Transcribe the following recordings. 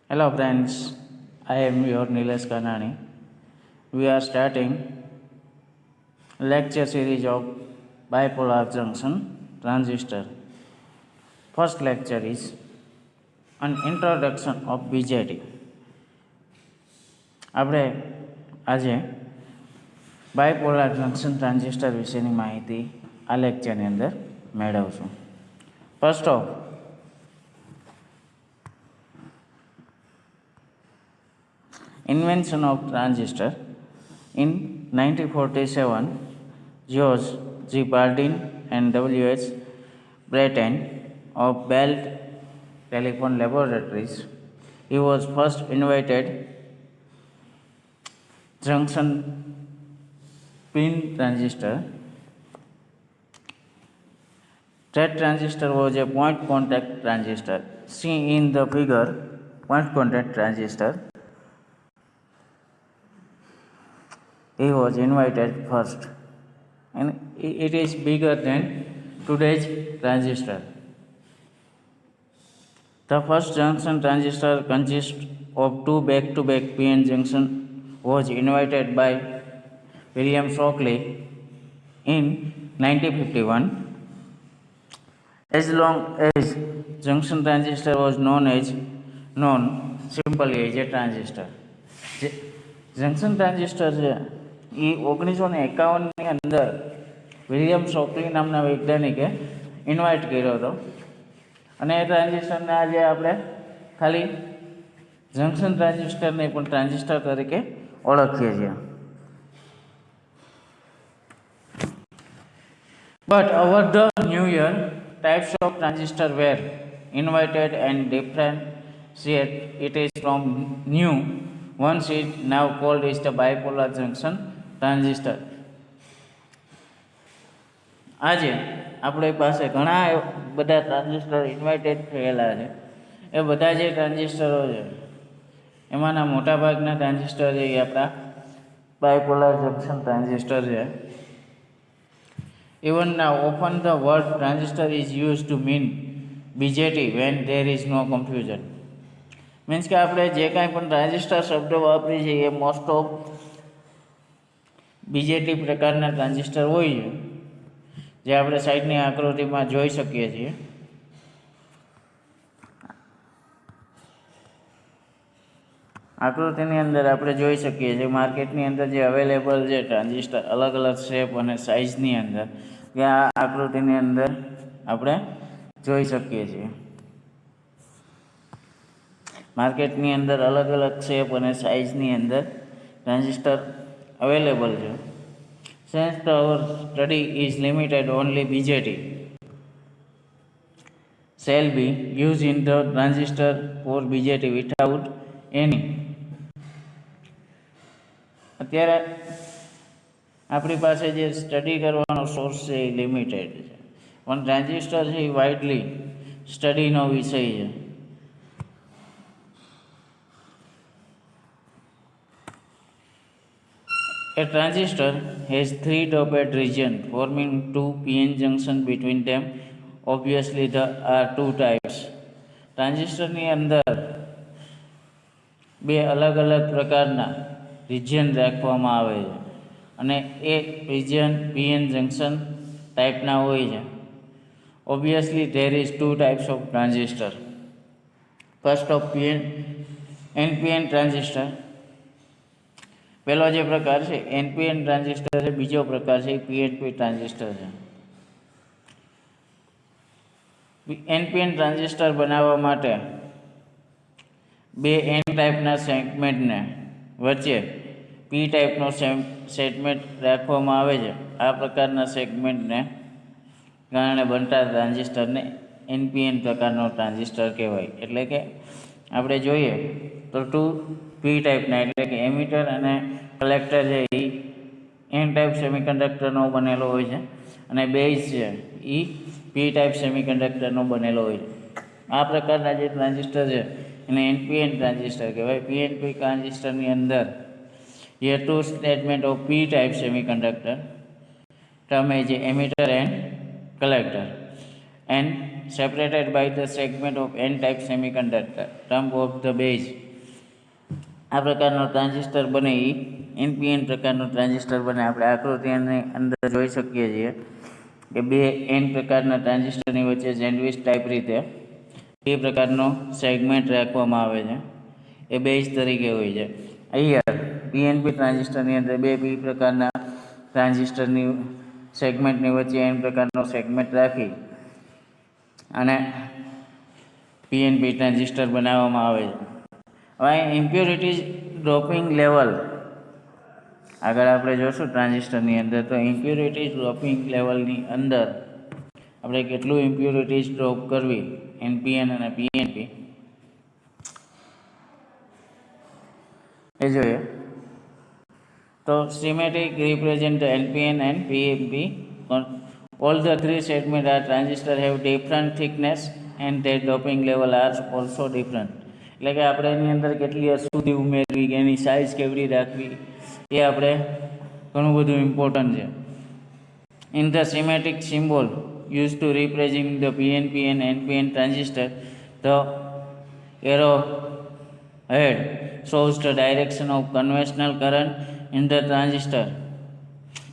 Hello friends, I am your Nilesh Kanani. We are starting lecture series of bipolar junction transistor. First lecture is an introduction of BJT. આપણે આજે બાયપોલાર junction transistor વિશેની માહિતી આ લેક્ચરની અંદર મેળવશું. First of invention of transistor in 1947, George G. Bardeen and W.H. Brattain of Bell Telephone Laboratories. He was first invented junction pin transistor. That transistor was a point contact transistor. See in the figure, point contact transistor. He was invented first, and it is bigger than today's transistor. The first junction transistor consists of two back-to-back PN junction was invented by William Shockley in 1951. As long as junction transistor was known simply as a transistor. Junction transistor છે એ 1951ની અંદર William શોકલી નામના વૈજ્ઞાનિકે invite કર્યો હતો અને એ ટ્રાન્ઝિસ્ટરને આજે આપણે ખાલી junction transistor નહીં પણ ટ્રાન્ઝિસ્ટર તરીકે ઓળખીએ છીએ. But over the new year, types of transistor were invented and differentiate it is from new ones is now called is the bipolar junction transistor. આજે આપણી પાસે ઘણા બધા ટ્રાન્ઝિસ્ટર ઇન્વાઇટેડ થયેલા છે. એ બધા જે ટ્રાન્ઝિસ્ટરો છે એમાંના મોટાભાગના ટ્રાન્ઝિસ્ટર છે એ આપણા બાયપોલાર જંક્શન ટ્રાન્ઝિસ્ટર છે. Even now, often the word transistor is used to mean BJT when there is no confusion. Means કે આપણે જે કાંઈ પણ ટ્રાન્ઝિસ્ટર શબ્દ વાપરીએ છીએ એ મોસ્ટ ઓફ બીજેટી પ્રકારના ટ્રાન્ઝિસ્ટર હોય છે જે આપણે સાઈડની આકૃતિમાં જોઈ શકીએ છીએ. આકૃતિની અંદર આપણે જોઈ શકીએ છીએ માર્કેટની અંદર જે અવેલેબલ છે ટ્રાન્ઝિસ્ટર અલગ અલગ શેપ અને સાઇઝની અંદર કે આ આકૃતિની અંદર આપણે જોઈ શકીએ છીએ. માર્કેટની અંદર અલગ અલગ શેપ અને સાઇઝની અંદર ટ્રાન્ઝિસ્ટર અવેલેબલ છે. Since our study is limited only BJT shall be used in the transistor for BJT without any. અત્યારે આપણી પાસે જે સ્ટડી કરવાનો સોર્સ છે એ લિમિટેડ છે પણ ટ્રાન્ઝિસ્ટર છે એ વાઇડલી સ્ટડીનો વિષય છે. A transistor has three doped regions forming two PN junctions between them. Obviously, there are two types. ટ્રાન્ઝિસ્ટરની અંદર બે અલગ અલગ પ્રકારના રિજિયન રાખવામાં આવે છે અને એ રિજિયન PN જંક્શન ટાઈપના હોય છે. Obviously, there is two types of transistor. First of NPN transistor. પહેલો જે પ્રકાર છે એનપીએન ટ્રાન્ઝિસ્ટર છે, બીજો પ્રકાર છે પીએનપી ટ્રાન્ઝિસ્ટર છે. એનપીએન ટ્રાન્ઝિસ્ટર બનાવવા માટે બે એન ટાઈપના સેગમેન્ટને વચ્ચે પી ટાઈપનો સેગમેન્ટ રાખવામાં આવે છે. આ પ્રકારના સેગમેન્ટને કારણે બનતા ટ્રાન્ઝિસ્ટરને એનપીએન પ્રકારનો ટ્રાન્ઝિસ્ટર કહેવાય. એટલે કે આપણે જોઈએ તો ટુ પી ટાઈપના એટલે કે એમિટર અને કલેક્ટર છે એ એન ટાઈપ સેમિકન્ડક્ટરનો બનેલો હોય છે અને બેઝ છે એ પી ટાઈપ સેમિકન્ડક્ટરનો બનેલો હોય છે. આ પ્રકારના જે ટ્રાન્ઝિસ્ટર છે એને એનપીએન ટ્રાન્ઝિસ્ટર કહેવાય. પીએનપી ટ્રાન્ઝિસ્ટરની અંદર જે two statement of P type semiconductor term એ જે emitter and collector. and separated by the segment of n-type semiconductor term of the base. આ પ્રકારનો ટ્રાન્ઝિસ્ટર બને એ NPN પ્રકારનો ટ્રાન્ઝિસ્ટર બને. આપણે આકૃતિની અંદર જોઈ શકીએ છીએ કે બે N પ્રકારના ટ્રાન્ઝિસ્ટરની વચ્ચે સેન્ડવિચ ટાઈપ રીતે બે પ્રકારનો સેગમેન્ટ રાખવામાં આવે છે, એ બેઝ તરીકે હોય છે. અહીંયા PNP ટ્રાન્ઝિસ્ટરની અંદર બે P પ્રકારના ટ્રાન્ઝિસ્ટરની સેગમેન્ટની વચ્ચે N પ્રકારનો સેગમેન્ટ રાખી અને PNP ટ્રાન્ઝિસ્ટર બનાવવામાં આવે છે. હવે ઇમ્પ્યોરિટીઝ ડ્રોપિંગ લેવલ આગળ આપણે જોશું ટ્રાન્ઝિસ્ટરની અંદર. તો ઇમ્પ્યોરિટીઝ ડ્રોપિંગ લેવલની અંદર આપણે કેટલું ઇમ્પ્યોરિટીઝ ડ્રોપ કરવી NPN અને PNP એ જોઈએ. તો schematic represent the NPN and PNP. All the three segments are transistor have different thickness and their doping level are also different. એટલે કે આપણે એની અંદર કેટલી અશુદ્ધિ ઉમેરવી કે એની સાઇઝ કેવડી રાખવી એ આપણે ઘણું બધું ઇમ્પોર્ટન્ટ છે. In the schematic symbol used to represent the PNP and NPN transistor, the arrow head shows the direction of conventional current in the transistor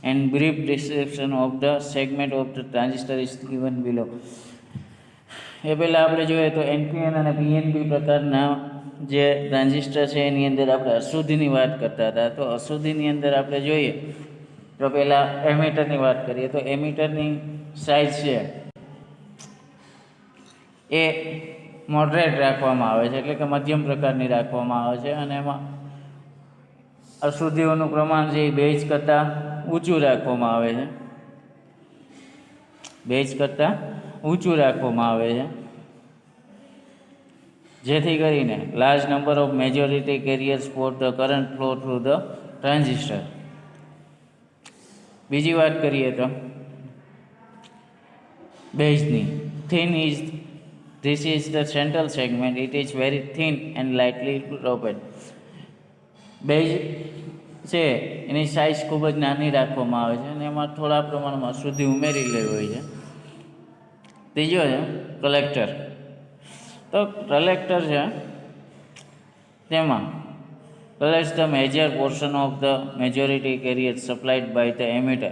and brief description of the segment of the transistor is given below. એ પહેલાં આપણે જોઈએ તો NPN અને PNP પ્રકારના જે transistor છે એની અંદર આપણે અશુદ્ધિની વાત કરતા હતા. તો અશુદ્ધિની અંદર આપણે જોઈએ તો પહેલાં એમીટરની વાત કરીએ તો એમીટરની સાઇઝ છે એ મોડરેટ રાખવામાં આવે છે, એટલે કે મધ્યમ પ્રકારની રાખવામાં આવે છે અને એમાં અશુદ્ધિઓનું પ્રમાણ છે એ બેઝ કરતાં ઊંચું રાખવામાં આવે છે, બેઝ કરતાં ઊંચું રાખવામાં આવે છે, જેથી કરીને large number of majority carriers for the current flow through the transistor. બીજી વાત કરીએ તો બેઝની thin is this is the central segment. It is very thin and lightly dropped. Base છે એની સાઇઝ ખૂબ જ નાની રાખવામાં આવે છે અને એમાં થોડા પ્રમાણમાં અશુદ્ધિ ઉમેરી લેવી હોય છે. ત્રીજો છે કલેક્ટર. તો કલેક્ટર છે તેમાં collects the major portion of the majority carrier supplied by the emitter.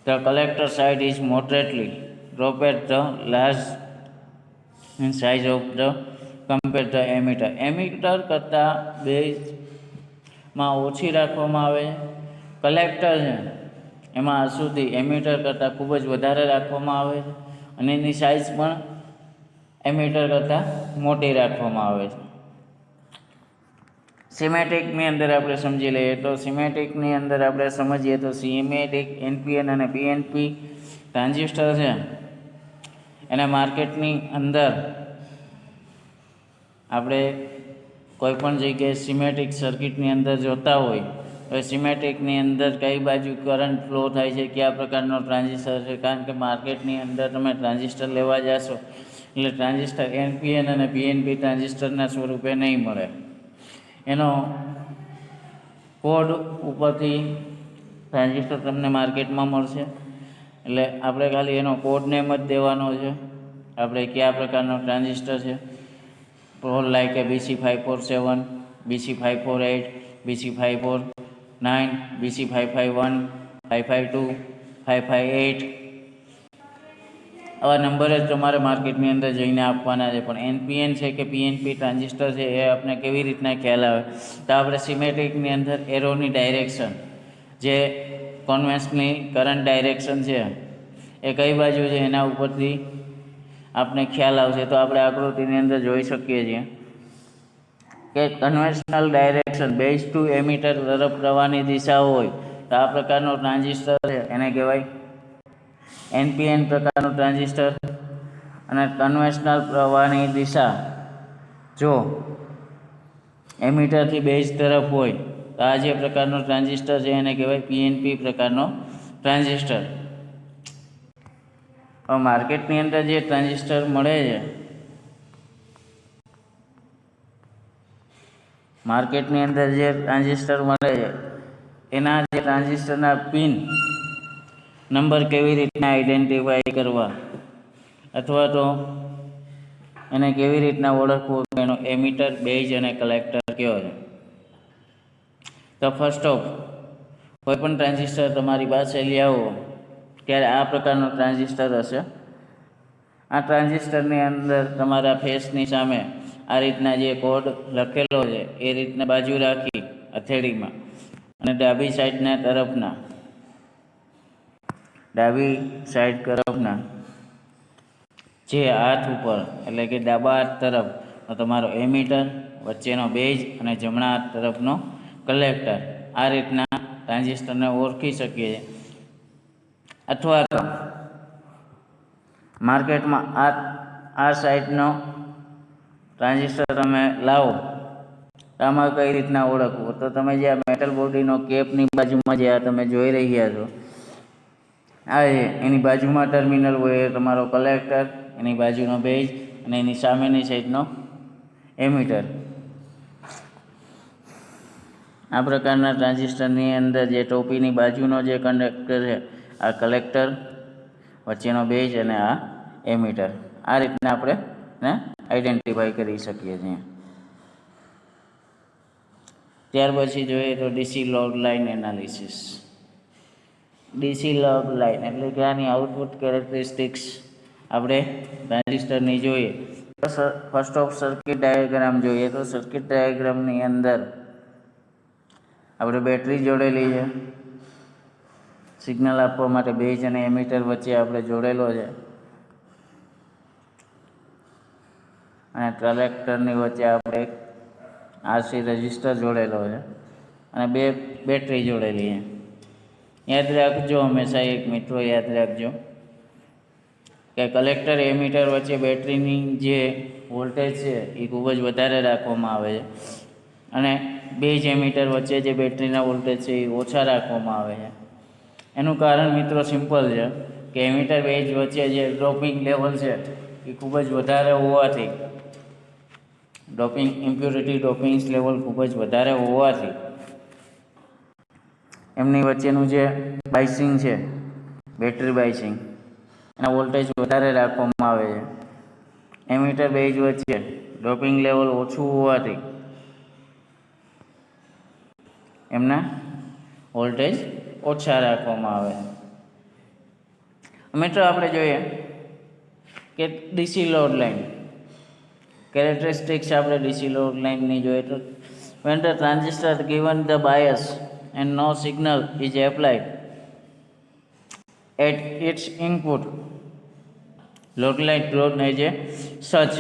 The collector side is moderately dropped the large in size of the compared to emitter. emitter કરતાં બેઝમાં ઓછી રાખવામાં આવે. કલેક્ટર છે એમાં અશુદ્ધિ એમીટર કરતાં ખૂબ જ વધારે રાખવામાં આવે છે અને એની સાઇઝ પણ એમીટર કરતાં મોટી રાખવામાં આવે છે. સિમેટિકની અંદર આપણે સમજી લઈએ તો સિમેટિકની અંદર આપણે સમજીએ તો સિમેટિક NPN અને PNP ટ્રાન્ઝિસ્ટર છે એના માર્કેટની અંદર આપણે કોઈપણ જગ્યાએ સિમેટિક સર્કિટની અંદર જોતા હોય તો સિમેટિકની અંદર કઈ બાજુ કરંટ ફ્લો થાય છે, કયા પ્રકારનો ટ્રાન્ઝિસ્ટર છે, કારણ કે માર્કેટની અંદર તમે ટ્રાન્ઝિસ્ટર લેવા જશો એટલે ટ્રાન્ઝિસ્ટર NPN અને PNP ટ્રાન્ઝિસ્ટરના સ્વરૂપે નહીં મળે. એનો કોડ ઉપરથી ટ્રાન્ઝિસ્ટર તમને માર્કેટમાં મળશે, એટલે આપણે ખાલી એનો કોડ નેમ જ દેવાનો છે. આપણે કયા પ્રકારનો ટ્રાન્ઝિસ્ટર છે, લાઈક કે BC547, BC548, BC549, BC551, 552, 558 આવા નંબર જ તમારે માર્કેટની અંદર જઈને આપવાના છે. પણ NPN છે કે PNP ટ્રાન્ઝિસ્ટર છે એ આપણે કેવી રીતના ખ્યાલ આવે તો આપણે સિમેટિકની અંદર એરોની ડાયરેક્શન જે કોન્વેન્શનલી કરંટ ડાયરેક્શન છે એ કઈ બાજુ છે એના ઉપરથી આપણે ખ્યાલ આવશે. તો આપણે આકૃતિની અંદર જોઈ શકીએ છીએ કે conventional direction base to emitter તરફ પ્રવાહની દિશા હોય તો આ પ્રકારનો ટ્રાન્ઝિસ્ટર છે એને કહેવાય NPN પ્રકારનું ટ્રાન્ઝિસ્ટર. અને કન્વેન્શનલ પ્રવાહની દિશા જો એમીટરથી બેઝ તરફ હોય તો આ જે પ્રકારનો ટ્રાન્ઝિસ્ટર છે એને કહેવાય PNP પ્રકારનો ટ્રાન્ઝિસ્ટર. હવે માર્કેટની અંદર જે ટ્રાન્ઝિસ્ટર મળે છે માર્કેટની અંદર જે ટ્રાન્ઝિસ્ટર મળે છે એના જે ટ્રાન્ઝિસ્ટરના પિન નંબર કેવી રીતના આઈડેન્ટિફાઈ કરવા અથવા તો એને કેવી રીતના ઓળખવું કે એનો એમીટર, બેઝ અને કલેક્ટર કયો છે. તો ફર્સ્ટ ઓફ કોઈ પણ ટ્રાન્ઝિસ્ટર તમારી પાસે લઈ આવો ત્યારે આ પ્રકારનું ટ્રાન્ઝિસ્ટર હશે. આ ટ્રાન્ઝિસ્ટરની અંદર તમારા ફેસની સામે આ રીતના જે કોડ લખેલો છે એ રીતના બાજુ રાખી હથેળીમાં અને ડાબી સાઈડ તરફના જે હાથ ઉપર એટલે કે ડાબા હાથ તરફ તમારો એમીટર, વચ્ચેનો બેઝ અને જમણા હાથ તરફનો કલેક્ટર, આ રીતના ટ્રાન્ઝિસ્ટરને ઓળખી શકીએ છીએ. અથવા તો માર્કેટમાં આ સાઈડનો ટ્રાન્ઝિસ્ટર તમે લાવો આમાં કઈ રીતના ઓળખવું, તો તમે જે આ મેટલ બોડીનો કેપની બાજુમાં જે આ તમે જોઈ રહ્યા છો આ એની બાજુમાં ટર્મિનલ હોય એ તમારો કલેક્ટર, એની બાજુનો બેઝ અને એની સામેની સાઈડનો એમીટર. આ પ્રકારના ટ્રાન્ઝિસ્ટરની અંદર જે ટોપીની બાજુનો જે કંડક્ટર છે આ કલેક્ટર, વચ્ચેનો બેઝ અને આ એમીટર, આ રીતના આપણે આઈડેન્ટિફાઈ કરી શકીએ છીએ. ત્યાર પછી જોઈએ તો DC load line analysis. DC load line એટલે કે આની આઉટપુટ કેરેક્ટરિસ્ટિક્સ આપણે ટ્રાન્ઝિસ્ટરની જોઈએ. ફર્સ્ટ ઓફ સર્કિટ ડાયાગ્રામ જોઈએ તો સર્કિટ ડાયાગ્રામની અંદર આપણે બેટરી જોડેલી છે, સિગ્નલ આપવા માટે બેઝ અને એમીટર વચ્ચે આપણે જોડેલો છે અને કલેક્ટરની વચ્ચે આપણે એક આરસી રજિસ્ટર જોડેલો છે અને બે બેટરી જોડેલી છે. યાદ રાખજો, હંમેશા એક મિત્રો યાદ રાખજો કે કલેક્ટર, એમીટર વચ્ચે બેટરીની જે વોલ્ટેજ છે એ ખૂબ જ વધારે રાખવામાં આવે છે અને બેઝ એમીટર વચ્ચે જે બેટરીના વોલ્ટેજ છે એ ઓછા રાખવામાં આવે છે. એનું કારણ મિત્રો સિમ્પલ છે કે એમીટર બેઝ વચ્ચે જે ડ્રોપિંગ લેવલ છે એ ખૂબ જ વધારે હોવાથી, ડોપિંગ્સ લેવલ ખૂબ જ વધારે હોવાથી એમની વચ્ચેનું જે બાઇસિંગ છે, બેટરી બાઇસિંગ, એના વોલ્ટેજ વધારે રાખવામાં આવે છે. એમીટર બેઝ વચ્ચે ડોપિંગ લેવલ ઓછું હોવાથી એમના વોલ્ટેજ ઓછા રાખવામાં આવે છે. મિત્રો આપણે જોઈએ કે ડીસી લોડ લાઇન કેરેક્ટરિસ્ટિક્સ આપણે ડીસી લોડ લાઇનની જોઈએ તો when the transistor given the bias and no signal is applied at its input, load as a such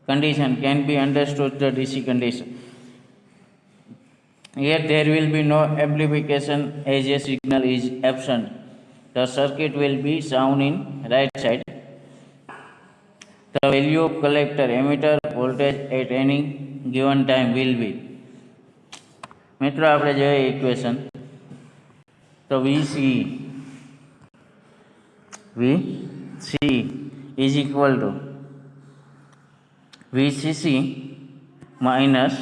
condition can be understood the DC condition. Yet there will be no amplification as a signal is absent. The circuit will be sound in right side. The value of collector emitter voltage at any given time will be. મિત્રો આપણે જોઈએ equation તો VC is equal to VCC minus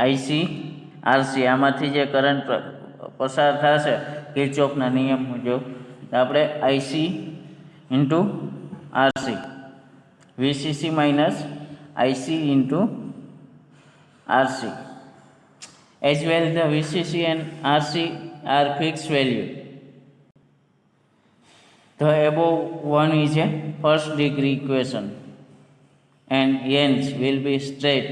IC RC. આમાંથી જે current પસાર થશે કિર્ચોફના નિયમ મુજબ આપણે IC into RC, VCC minus IC into RC. As well, the VCC and RC are fixed value. The above one is a first degree equation and hence will be straight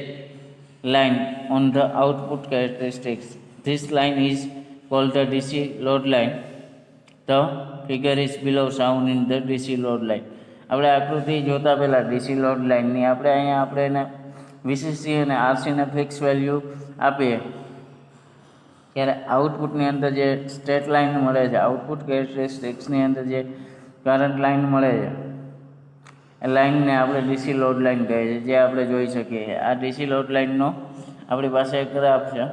line on the output characteristics. This line is called the DC load line. The figure is below shown in the DC load line. આપણે આકૃતિ જોતા પહેલાં DC load લાઇનની આપણે એને VCC અને આરસીને fix value આપીએ ત્યારે આઉટપુટની અંદર જે સ્ટેટ લાઇન મળે છે, આઉટપુટ કેરેક્ટરિસ્ટિક્સની અંદર જે કરંટ લાઇન મળે છે એ લાઇનને આપણે ડીસી લોડ લાઇન કહે છે, જે આપણે જોઈ શકીએ. આ ડીસી લોડ લાઇનનો આપણી પાસે એક ગ્રાફ છે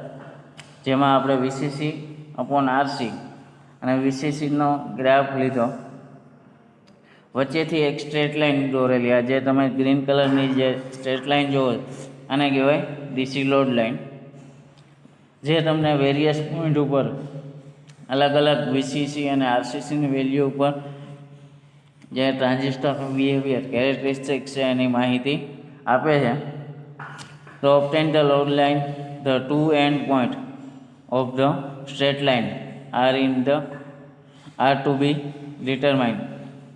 જેમાં આપણે વીસીસી અપોન આરસી અને વીસીસીનો ગ્રાફ લીધો, વચ્ચેથી એક સ્ટ્રેટ લાઇન દોરેલી. આ જે તમે ગ્રીન કલરની જે સ્ટ્રેટ લાઇન જોવો આને કહેવાય ડીસી લોડ લાઇન, જે તમને વેરિયસ પોઈન્ટ ઉપર અલગ અલગ વીસીસી અને આરસીસીની વેલ્યુ ઉપર જે ટ્રાન્ઝિસ્ટરનું બિહેવિયર કેરેક્ટરિસ્ટિક્સ છે એની માહિતી આપે છે. તો obtain the load line, the two end point of the straight line are to be determined.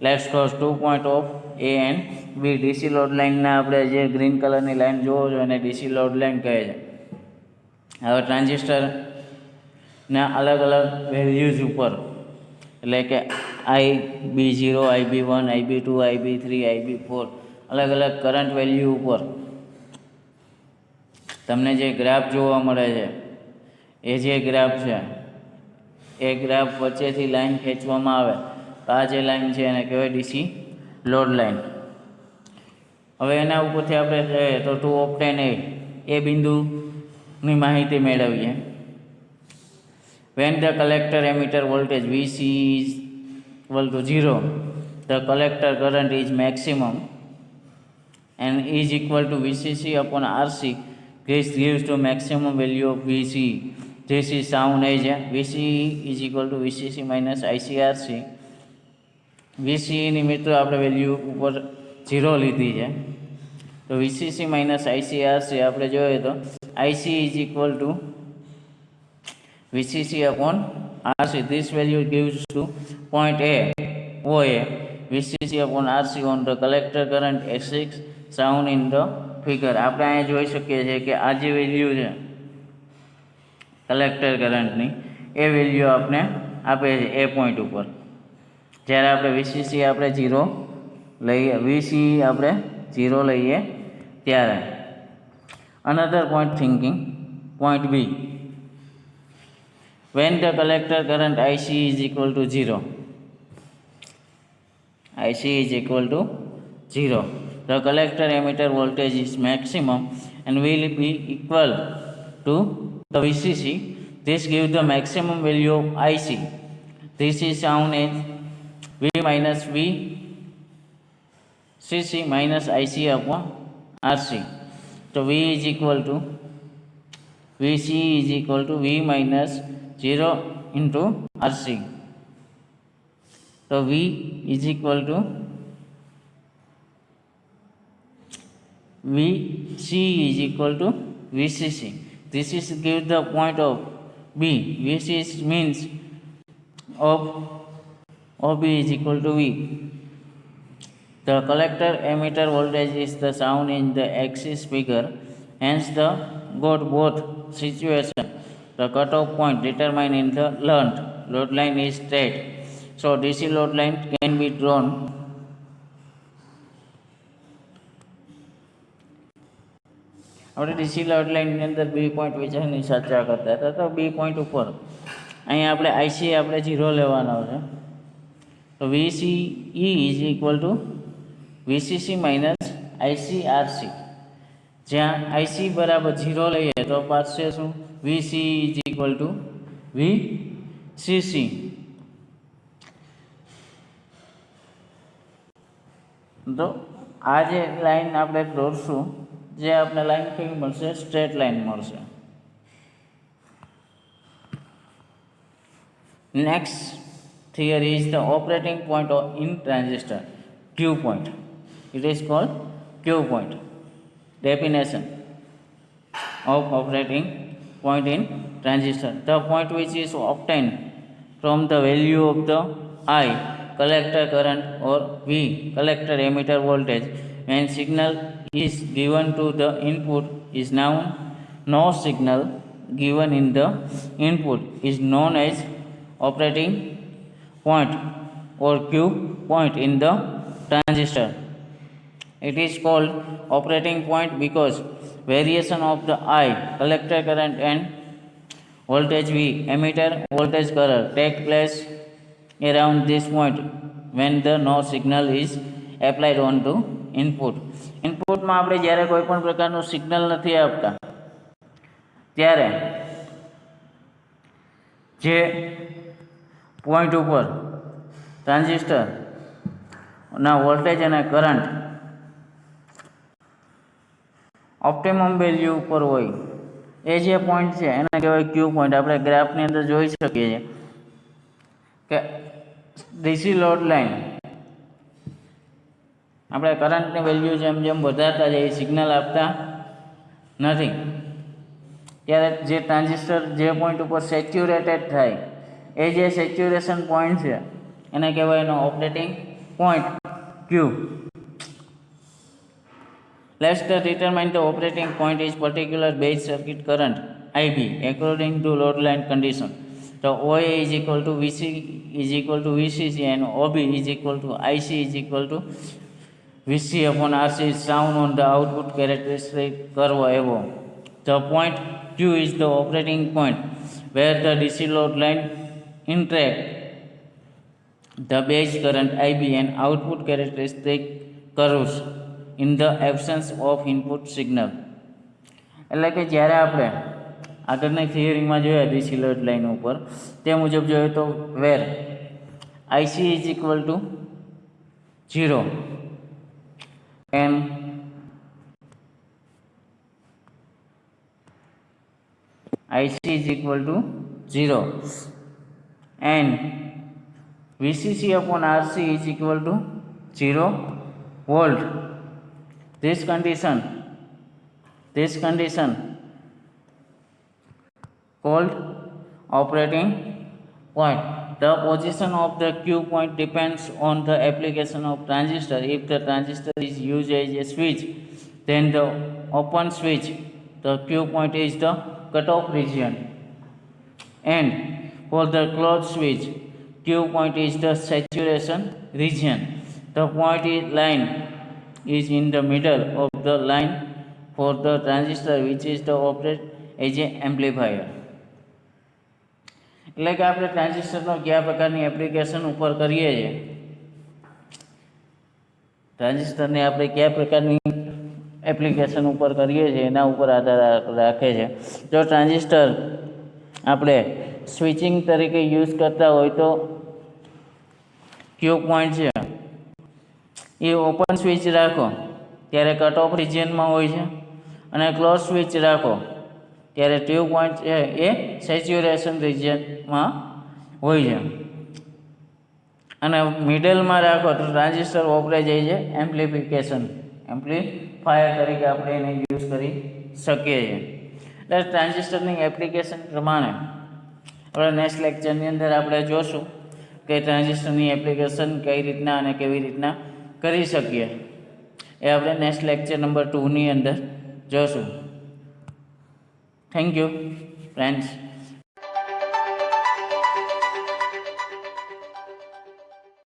Let's cross 2 point of A and B. DC load લાઇનના આપણે જે ગ્રીન કલરની લાઇન જોવો છો એને ડીસી લોડ લાઇન કહે છે. હવે ટ્રાન્ઝિસ્ટરના અલગ અલગ વેલ્યુઝ ઉપર, એટલે કે IB0, IB1, IB2, IB3, IB4 અલગ અલગ કરંટ વેલ્યુ ઉપર તમને જે ગ્રાફ જોવા મળે છે એ જે ગ્રાફ છે એ ગ્રાફ વચ્ચેથી લાઈન ખેંચવામાં આવે તો આ જે લાઈન છે એને કહેવાય ડીસી લોડ લાઈન. હવે એના ઉપરથી આપણે કહીએ તો ટુ ઓપ્ટેન એ બિંદુની માહિતી મેળવીએ. When the collector emitter voltage VC is equal to 0, the collector current is maximum and is equal to VCC upon RC. This gives the maximum value of VC. This is sound as VC is equal to VCC minus ICRC. VC ની મિત્રો આપણે value ઉપર 0 લીધી છે, તો VCC minus ICRC આપણે જોઈએ તો IC is equal to VCC upon RC. This value gives to point A, OA, VCC upon RC on the collector current X6 shown in the figure. આપણે અહીંયા જોઈ શકીએ છીએ કે આ જે વેલ્યુ છે કલેક્ટર કરંટની એ વેલ્યુ આપણે આપે છે એ પોઈન્ટ ઉપર. જ્યારે આપણે VCC આપણે 0 લઈએ, VC આપણે 0 લઈએ ત્યારે. Another point thinking, point B. When the collector current IC is equal to 0, IC is equal to 0, the collector emitter voltage is maximum and will be equal to the VCC. This gives the maximum value of IC. This is shown as V minus VCC minus IC upon RC. So V is equal to VC is equal to V minus 0 into RC. So V is equal to VC is equal to VCC. This is give the point of B. VC means of B is equal to V. The collector emitter voltage is the shown in the axis figure. Hence the got both situation. The cutoff point determined in the load line is straight. So DC load line can be drawn આપણે DC load લાઇનની અંદર બી point વિચારની ચર્ચા કરતા હતા. તો બી point ઉપર અહીંયા આપણે આઈસી આપણે 0 લેવાનો છે, તો VCE is equal two VCC minus ICRC. જ્યાં IC બરાબર 0 લઈએ તો પાછળ શું VCE is equal two VCC. તો આ જે લાઈન આપણે દોરશું, જે આપણે લાઈન કેવી મળશે, સ્ટ્રેટ લાઈન મળશે. Next theory is the operating point in transistor, Q point. It is called Q point. Definition of operating point in transistor: the point which is obtained from the value of the I collector current or V collector emitter voltage when signal is given to the input is known. No signal given in the input is known as operating point or Q point in the transistor. It is called operating point because variation of the I collector current and voltage V emitter voltage current take place around this point when the no signal is applied on to input. ઇનપુટમાં આપણે જ્યારે કોઈ પણ પ્રકારનું signal નથી આપતા ત્યારે જે પોઈન્ટ ઉપર ટ્રાન્ઝિસ્ટરના વોલ્ટેજ અને કરંટ ઓપ્ટિમમ વેલ્યુ ઉપર હોય એ જે પોઈન્ટ છે એને કહેવાય ક્યુ પોઈન્ટ. આપણે ગ્રાફની અંદર જોઈ શકીએ છીએ કે ડીસી લોડ લાઇન આપણે કરંટની વેલ્યુ જેમ જેમ વધારતા જઈએ સિગ્નલ આપતા નથી, ત્યારે જે ટ્રાન્ઝિસ્ટર જે પોઈન્ટ ઉપર સેચ્યુરેટેડ થાય એ જે સેચ્યુરેશન પોઈન્ટ છે એને કહેવાય એનો operating point Q. Let's determine the operating point is particular base circuit current IB according to load line condition. So OA is equal to VC is equal to VCC and OB is equal to IC is equal to VC upon RC is shown on the output characteristic curve above. The point Q is the operating point where the DC load line interact the base current IB and output characteristic curves in the absence of input signal. એટલે કે જ્યારે આપણે આગળની થિયરીમાં જોયા DC load line ઉપર તે મુજબ જોઈએ તો where IC is equal to 0 and IC is equal to 0 and VCC upon RC is equal to 0 volt. This condition called operating point. The position of the Q point depends on the application of transistor. If the transistor is used as a switch, then the open switch, the Q point is the cutoff region, and for the closed switch, Q point is the saturation region. The point line is in the middle of the line for the transistor which is the operate as a amplifier. એટલે કે આપણે ટ્રાન્ઝિસ્ટરનો કયા પ્રકારની application ઉપર કરીએ છીએ, ટ્રાન્ઝિસ્ટરને આપણે કયા પ્રકારની એપ્લિકેશન ઉપર કરીએ છીએ એના ઉપર આધાર રાખે છે. જો ટ્રાન્ઝિસ્ટર આપણે સ્વિચિંગ તરીકે યુઝ કરતા હોય તો ક્યુ પોઈન્ટ છે એ ઓપન સ્વિચ રાખો ત્યારે કટ ઓફ રિજિયનમાં હોય છે, અને ક્લોઝ સ્વિચ રાખો ત્યારે ટ્યુબ પોઈન્ટ છે એ સેચ્યુરેશન રિજિયનમાં હોય છે, અને મિડલમાં રાખો તો ટ્રાન્ઝિસ્ટર વપરાઈ જાય છે એમ્પ્લીફાયર તરીકે આપણે એને યુઝ કરી શકીએ છીએ. એટલે ટ્રાન્ઝિસ્ટરની એપ્લિકેશન પ્રમાણે આપણે નેક્સ્ટ લેક્ચરની અંદર આપણે જોશું કે ટ્રાન્ઝિસ્ટરની એપ્લિકેશન કઈ રીતના અને કેવી રીતના કરી શકીએ એ આપણે નેક્સ્ટ લેક્ચર નંબર 2ની અંદર જોશું. Thank you friends.